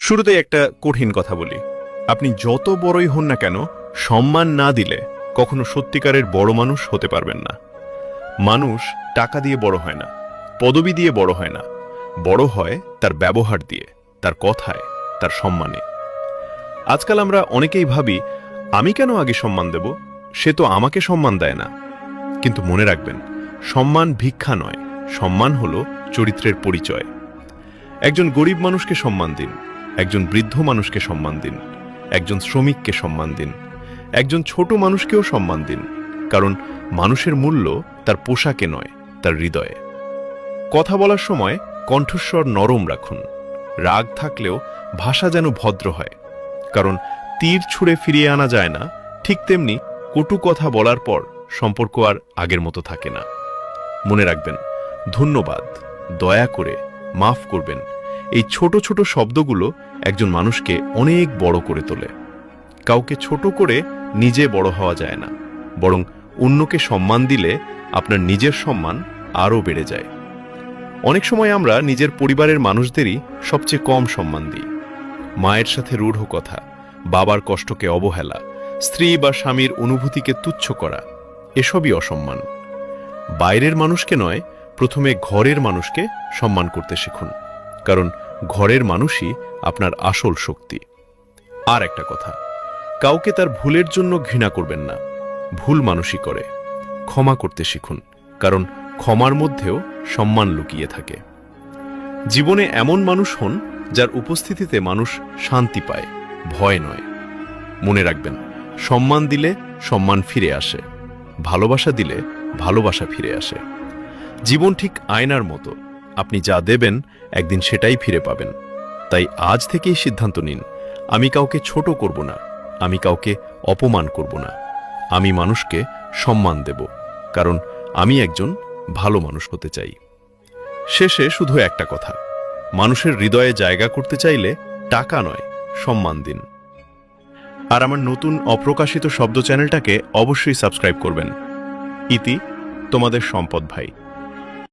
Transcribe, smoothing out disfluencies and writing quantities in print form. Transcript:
শুরুতেই একটা কঠিন কথা বলি, আপনি যত বড়ই হন না কেন, সম্মান না দিলে কখনো সত্যিকারের বড় মানুষ হতে পারবেন না। মানুষ টাকা দিয়ে বড় হয় না, পদবি দিয়ে বড় হয় না, বড় হয় তার ব্যবহার দিয়ে, তার কথায়, তার সম্মানে। আজকাল আমরা অনেকেই ভাবি, আমি কেন আগে সম্মান দেব, সে তো আমাকে সম্মান দেয় না। কিন্তু মনে রাখবেন, সম্মান ভিক্ষা নয়, সম্মান হলো চরিত্রের পরিচয়। একজন গরিব মানুষকে সম্মান দিন, একজন বৃদ্ধ মানুষকে সম্মান দিন, একজন শ্রমিককে সম্মান দিন, একজন ছোট মানুষকেও সম্মান দিন, কারণ মানুষের মূল্য তার পোশাকে নয়, তার হৃদয়ে। কথা বলার সময় কণ্ঠস্বর নরম রাখুন, রাগ থাকলেও ভাষা যেন ভদ্র হয়, কারণ তীর ছুঁড়ে ফিরিয়ে আনা যায় না, ঠিক তেমনি কটু কথা বলার পর সম্পর্ক আর আগের মতো থাকে না। মনে রাখবেন, ধন্যবাদ, দয়া করে, মাফ করবেন, এই ছোট ছোট শব্দগুলো একজন মানুষকে অনেক বড় করে তোলে। কাউকে ছোট করে নিজে বড় হওয়া যায় না, বরং অন্যকে সম্মান দিলে আপনার নিজের সম্মান আরও বেড়ে যায়। অনেক সময় আমরা নিজের পরিবারের মানুষদেরই সবচেয়ে কম সম্মান দিই। মায়ের সাথে রূঢ় কথা, বাবার কষ্টকে অবহেলা, স্ত্রী বা স্বামীর অনুভূতিকে তুচ্ছ করা, এসবই অসম্মান। বাইরের মানুষকে নয়, প্রথমে ঘরের মানুষকে সম্মান করতে শিখুন, কারণ ঘরের মানুষই আপনার আসল শক্তি। আর একটা কথা, কাউকে তার ভুলের জন্য ঘৃণা করবেন না, ভুল মানুষই করে। ক্ষমা করতে শিখুন, কারণ ক্ষমার মধ্যেও সম্মান লুকিয়ে থাকে। জীবনে এমন মানুষ হন যার উপস্থিতিতে মানুষ শান্তি পায়, ভয় নয়। মনে রাখবেন, সম্মান দিলে সম্মান ফিরে আসে, ভালোবাসা দিলে ভালোবাসা ফিরে আসে। জীবন ঠিক আয়নার মতো, আপনি যা দেবেন একদিন সেটাই ফিরে পাবেন। তাই আজ থেকেই সিদ্ধান্ত নিন, আমি কাউকে ছোট করব না, আমি কাউকে অপমান করব না, আমি মানুষকে সম্মান দেব, কারণ আমি একজন ভালো মানুষ হতে চাই। শেষে শুধু একটা কথা, মানুষের হৃদয়ে জায়গা করতে চাইলে টাকা নয়, সম্মান দিন। আর আমার নতুন অপ্রকাশিত শব্দ চ্যানেলটাকে অবশ্যই সাবস্ক্রাইব করবেন। ইতি, তোমাদের সম্পদ ভাই।